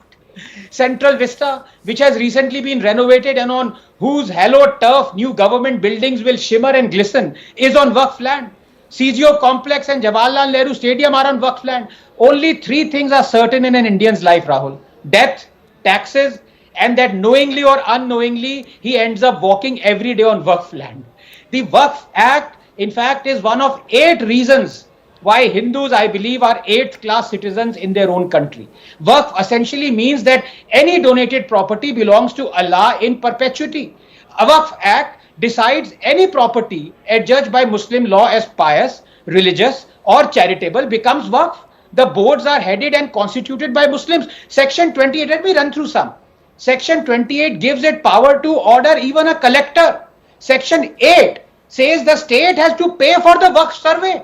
Central Vista, which has recently been renovated and on whose hallowed turf new government buildings will shimmer and glisten, is on Waqf land. CGO complex and Jawaharlal Nehru Stadium are on Waqf land. Only three things are certain in an Indian's life, Rahul: death, taxes, and that knowingly or unknowingly he ends up walking every day on Waqf land. The Waqf Act, in fact, is one of 8 reasons why Hindus, I believe, are 8th class citizens in their own country. Waqf essentially means that any donated property belongs to Allah in perpetuity. A Waqf Act decides any property adjudged by Muslim law as pious, religious or charitable becomes Waqf. The boards are headed and constituted by Muslims. Section 28, let me run through some. Section 28 gives it power to order even a collector. Section 8 says the state has to pay for the Waqf survey.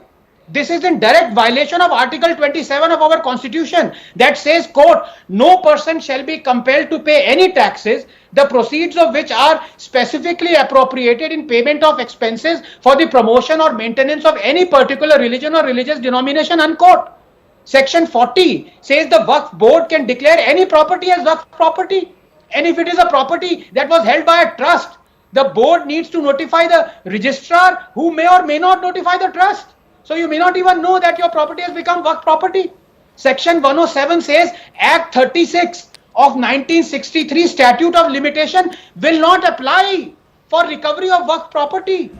This is in direct violation of Article 27 of our Constitution that says, quote, no person shall be compelled to pay any taxes, the proceeds of which are specifically appropriated in payment of expenses for the promotion or maintenance of any particular religion or religious denomination, unquote. Section 40 says the Waqf board can declare any property as Waqf property. And if it is a property that was held by a trust, the board needs to notify the registrar, who may or may not notify the trust. So you may not even know that your property has become Waqf property. Section 107 says Act 36 of 1963 Statute of Limitation will not apply for recovery of Waqf property.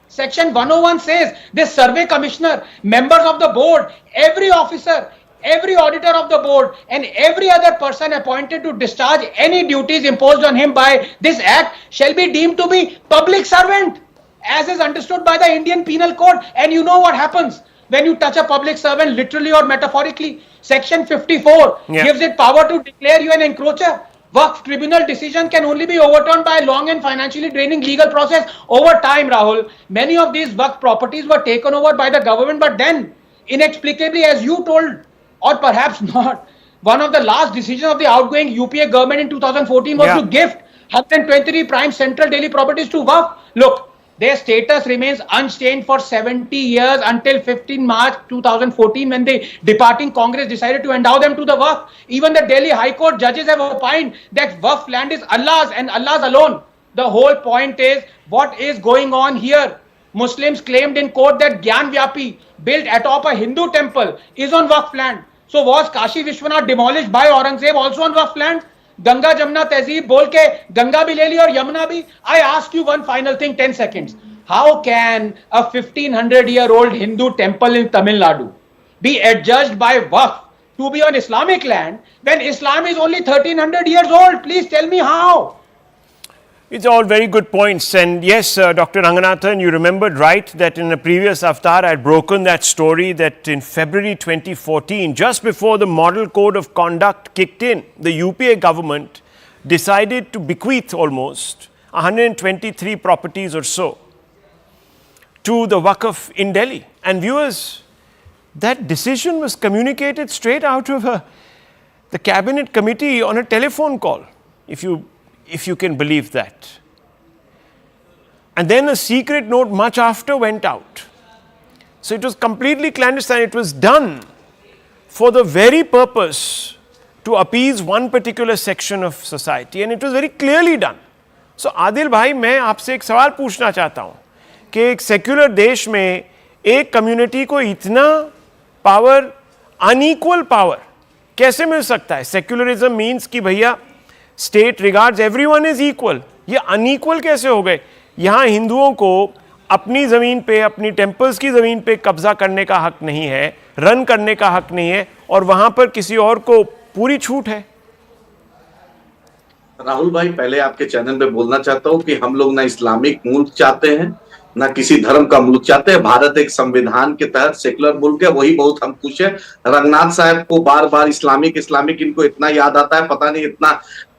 Section 101 says this survey commissioner, members of the board, every officer, every auditor of the board and every other person appointed to discharge any duties imposed on him by this act shall be deemed to be public servant, as is understood by the Indian Penal Code. And you know what happens when you touch a public servant, literally or metaphorically. Section 54 gives it power to declare you an encroacher. Waqf tribunal decision can only be overturned by a long and financially draining legal process. Over time, Rahul, many of these Waqf properties were taken over by the government, but then inexplicably, as you told, or perhaps not, one of the last decisions of the outgoing UPA government in 2014 was to gift 123 prime central Delhi properties to Waqf. Look, their status remains unchanged for 70 years until 15 March 2014 when the departing Congress decided to endow them to the Waqf. Even the Delhi High Court judges have opined that Waqf land is Allah's and Allah's alone. The whole point is, what is going on here? Muslims claimed in court that Gyan Vyapi, built atop a Hindu temple, is on Waqf land. So was Kashi Vishwanath demolished by Aurangzeb also on Waqf land? Ganga Jamna Tehzeeb bol ke Ganga bhi le li aur Yamuna bhi. I ask you one final thing, 10 seconds. How can a 1500-year-old Hindu temple in Tamil Nadu be adjudged by Waqf to be on Islamic land when Islam is only 1300 years old? Please tell me how. It's all very good points. And yes, Dr. Ranganathan, you remembered right that in a previous avatar I had broken that story that in February 2014, just before the Model Code of Conduct kicked in, the UPA government decided to bequeath almost 123 properties or so to the Waqf in Delhi. And viewers, that decision was communicated straight out of the cabinet committee on a telephone call, if you can believe that. And then a secret note much after went out. So it was completely clandestine. It was done for the very purpose to appease one particular section of society, and it was very clearly done. So Adil भाई, मैं आपसे एक सवाल पूछना चाहता हूँ कि एक सेक्युलर देश में एक कम्युनिटी को इतना पावर, अनइक्वल पावर कैसे मिल सकता है? सेक्युलरिज्म मीन्स कि भैया state regards everyone is equal, ये अनइक्वल कैसे हो गए? यहाँ हिंदुओं को अपनी ज़मीन पे, अपनी टेम्पल्स की ज़मीन पे कब्जा करने का हक नहीं है, रन करने का हक नहीं है, और वहाँ पर किसी और को पूरी छूट है। राहुल भाई, पहले आपके चैनल पे बोलना चाहता हूँ कि हम लोग ना इस्लामिक मुल्क चाहते हैं, ना किसी धर्म का मुल्क चाहते हैं। भारत एक संविधान के तहत सेकुलर मुल्क है, वही बहुत हम खुश है। रंगनाथ साहब को बार बार इस्लामिक इनको इतना याद आता है, पता नहीं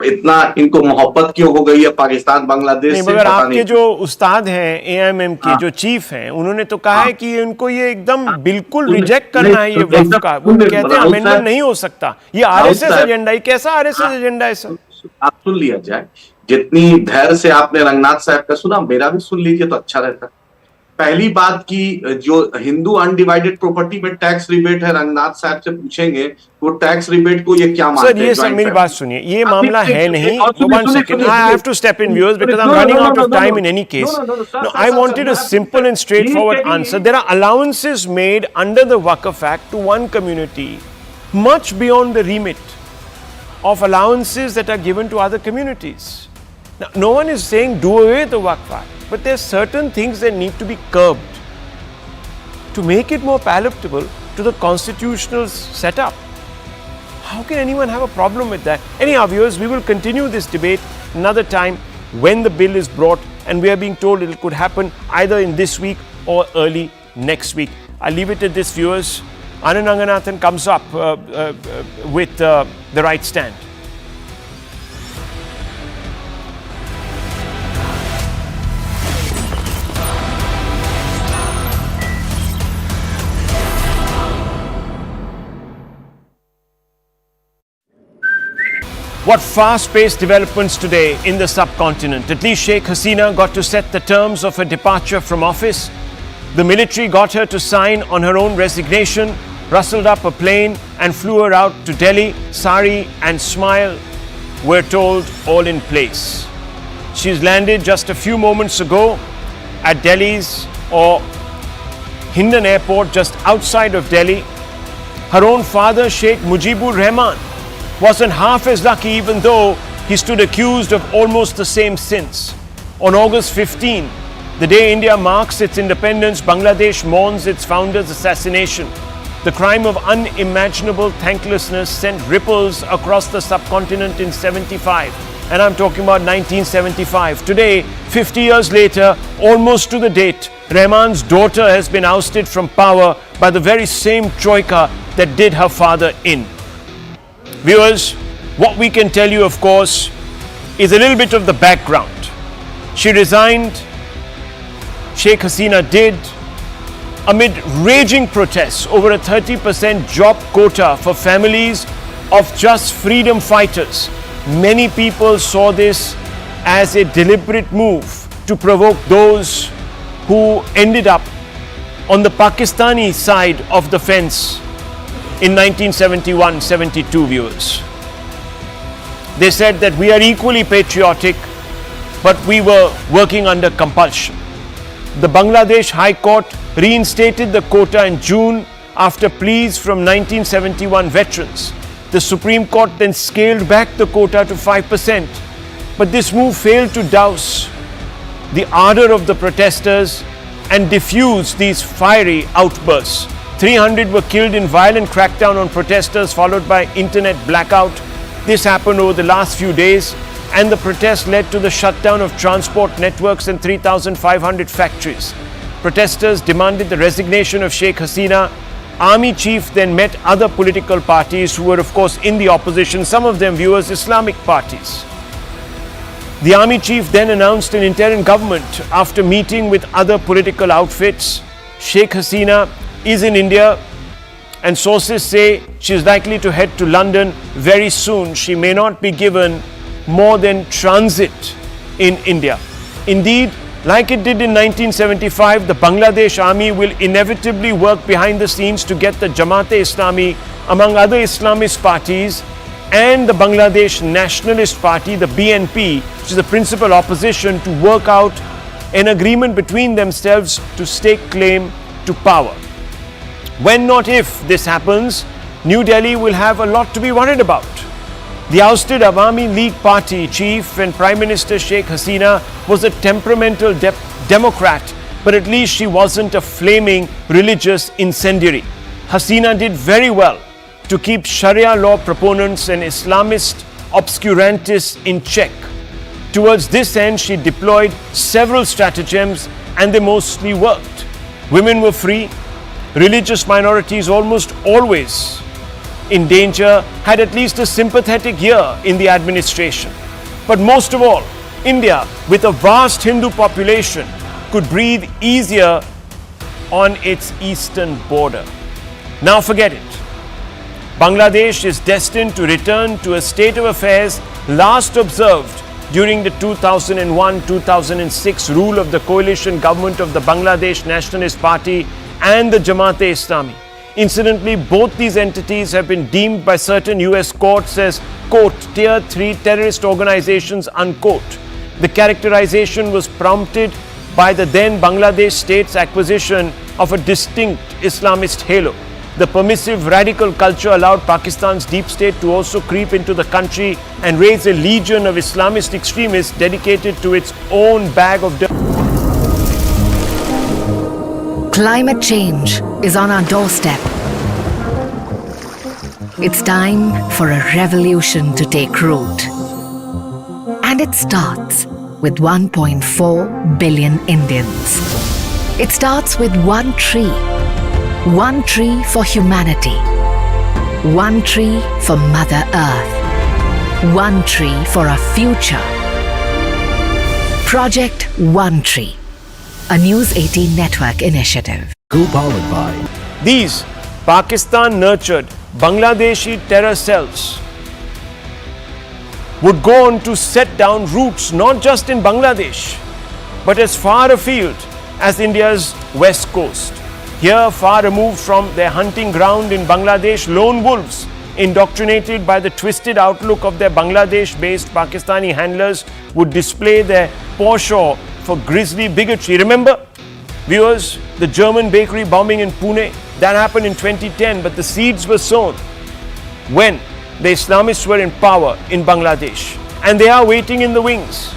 इतना इनको मोहब्बत क्यों हो गई है पाकिस्तान बांग्लादेश से। मगर आपके जो उस्ताद हैं AIMM के जो चीफ हैं, उन्होंने तो कहा है कि उनको ये एकदम बिल्कुल रिजेक्ट करना है ये वक्फ का। वो कहते हैं अमेंडमेंट नहीं हो सकता, ये RSS एजेंडा है। कैसा RSS एजेंडा है सर? आप सुन लिया जाए, जितनी धैर्य से आपने रंगनाथ साहब का सुना, मेरा भी सुन लीजिए तो अच्छा रहता। पहली बात की जो हिंदू अनडिवाइडेड प्रॉपर्टी में टैक्स रिबेट है, रंगनाथ साहब से पूछेंगे वो टैक्स रिबेट को ये क्या मानते हैं? सर ये सब मेरी बात सुनिए, ये मामला है नहीं। One second, I have to step in, viewers, because I'm running out of time in any case. No, I wanted a simple and straightforward answer. There are allowances made under the Waqf Act to one community, much beyond the remit of allowances that are given to other communities. Now, no one is saying do away with the Waqf Act, but there are certain things that need to be curbed to make it more palatable to the constitutional setup. How can anyone have a problem with that? Anyhow, viewers, we will continue this debate another time when the bill is brought, and we are being told it could happen either in this week or early next week. I'll leave it at this, viewers. Anand Ranganathan comes up with the right stand. What fast-paced developments today in the subcontinent. At least Sheikh Hasina got to set the terms of her departure from office. The military got her to sign on her own resignation, rustled up a plane and flew her out to Delhi. Sari and smile, we're told, all in place. She's landed just a few moments ago at Delhi's or Hindon Airport just outside of Delhi. Her own father, Sheikh Mujibur Rahman, wasn't half as lucky, even though he stood accused of almost the same sins. On August 15, the day India marks its independence, Bangladesh mourns its founder's assassination. The crime of unimaginable thanklessness sent ripples across the subcontinent in 75. And I'm talking about 1975. Today, 50 years later, almost to the date, Rahman's daughter has been ousted from power by the very same troika that did her father in. Viewers, what we can tell you, of course, is a little bit of the background. She resigned, Sheikh Hasina did, amid raging protests over a 30% job quota for families of just freedom fighters. Many people saw this as a deliberate move to provoke those who ended up on the Pakistani side of the fence in 1971-72, viewers. They said that we are equally patriotic, but we were working under compulsion. The Bangladesh High Court reinstated the quota in June after pleas from 1971 veterans. The Supreme Court then scaled back the quota to 5%. But this move failed to douse the ardor of the protesters and diffuse these fiery outbursts. 300 were killed in violent crackdown on protesters, followed by internet blackout. This happened over the last few days, and the protest led to the shutdown of transport networks and 3,500 factories. Protesters demanded the resignation of Sheikh Hasina. Army chief then met other political parties who were, of course, in the opposition, some of them, viewers, Islamic parties. The army chief then announced an interim government after meeting with other political outfits. Sheikh Hasina is in India, and sources say she is likely to head to London very soon. She may not be given more than transit in India. Indeed, like it did in 1975, the Bangladesh army will inevitably work behind the scenes to get the Jamaat-e-Islami, among other Islamist parties, and the Bangladesh Nationalist Party, the BNP, which is the principal opposition, to work out an agreement between themselves to stake claim to power. When, not if, this happens, New Delhi will have a lot to be worried about. The ousted Awami League Party chief and Prime Minister Sheikh Hasina was a temperamental Democrat, but at least she wasn't a flaming religious incendiary. Hasina did very well to keep Sharia law proponents and Islamist obscurantists in check. Towards this end, she deployed several stratagems, and they mostly worked. Women were free. Religious minorities, almost always in danger, had at least a sympathetic ear in the administration. But most of all, India, with a vast Hindu population, could breathe easier on its eastern border. Now forget it. Bangladesh is destined to return to a state of affairs last observed during the 2001-2006 rule of the coalition government of the Bangladesh Nationalist Party and the Jamaat-e-Islami. Incidentally, both these entities have been deemed by certain US courts as, quote, tier 3 terrorist organizations, unquote. The characterization was prompted by the then Bangladesh state's acquisition of a distinct Islamist halo. The permissive radical culture allowed Pakistan's deep state to also creep into the country and raise a legion of Islamist extremists dedicated to its own bag of dirt. Climate change is on our doorstep. It's time for a revolution to take root. And it starts with 1.4 billion Indians. It starts with one tree. One tree for humanity. One tree for Mother Earth. One tree for a future. Project One Tree, a News 18 network initiative. Co-powered by These Pakistan-nurtured Bangladeshi terror cells would go on to set down roots not just in Bangladesh, but as far afield as India's west coast. Here, far removed from their hunting ground in Bangladesh, lone wolves, indoctrinated by the twisted outlook of their Bangladesh-based Pakistani handlers, would display their penchant for grisly bigotry. Remember, viewers, the German bakery bombing in Pune? That happened in 2010, but the seeds were sown when the Islamists were in power in Bangladesh, and they are waiting in the wings.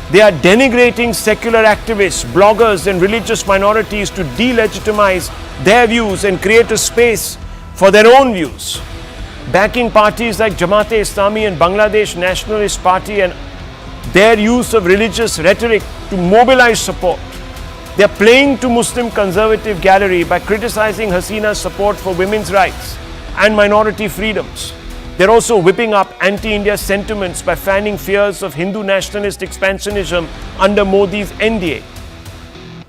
They are denigrating secular activists, bloggers and religious minorities to delegitimize their views and create a space for their own views. Backing parties like Jamaat-e-Islami and Bangladesh Nationalist Party and their use of religious rhetoric to mobilize support. They are playing to Muslim conservative gallery by criticizing Hasina's support for women's rights and minority freedoms. They're also whipping up anti-India sentiments by fanning fears of Hindu nationalist expansionism under Modi's NDA.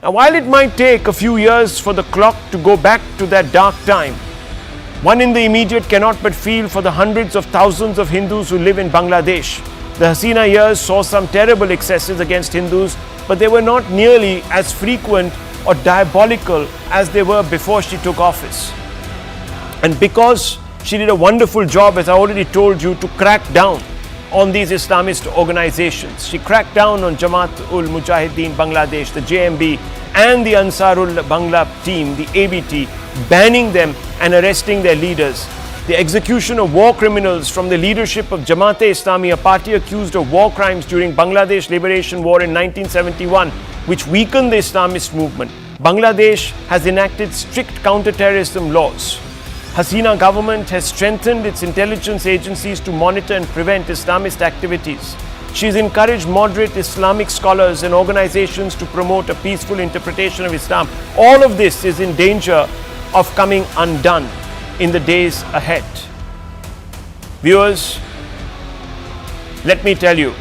Now, while it might take a few years for the clock to go back to that dark time, one in the immediate cannot but feel for the hundreds of thousands of Hindus who live in Bangladesh. The Hasina years saw some terrible excesses against Hindus, but they were not nearly as frequent or diabolical as they were before she took office. And because she did a wonderful job, as I already told you, to crack down on these Islamist organizations. She cracked down on Jamaat-ul-Mujahideen Bangladesh, the JMB, and the Ansarul Bangla team, the ABT, banning them and arresting their leaders. The execution of war criminals from the leadership of Jamaat-e-Islami, a party accused of war crimes during Bangladesh Liberation War in 1971, which weakened the Islamist movement. Bangladesh has enacted strict counter-terrorism laws. Hasina government has strengthened its intelligence agencies to monitor and prevent Islamist activities. She's encouraged moderate Islamic scholars and organizations to promote a peaceful interpretation of Islam. All of this is in danger of coming undone in the days ahead. Viewers, let me tell you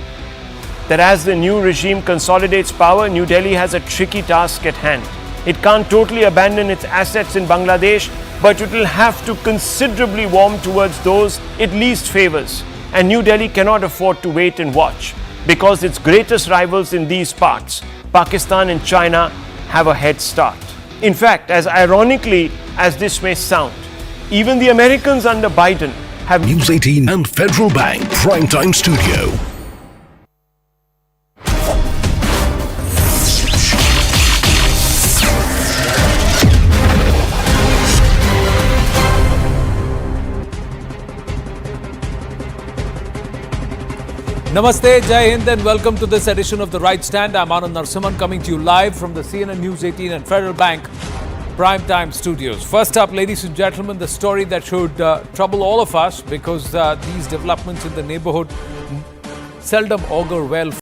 that as the new regime consolidates power, New Delhi has a tricky task at hand. It can't totally abandon its assets in Bangladesh, but it will have to considerably warm towards those it least favors. And New Delhi cannot afford to wait and watch, because its greatest rivals in these parts, Pakistan and China, have a head start. In fact, as ironically as this may sound, even the Americans under Biden have News 18 and Federal Bank Primetime Studio. Namaste, Jai Hind and welcome to this edition of The Right Stand. I'm Anand Narasimhan coming to you live from the CNN News 18 and Federal Bank Primetime Studios. First up, ladies and gentlemen, the story that should trouble all of us because these developments in the neighborhood seldom augur well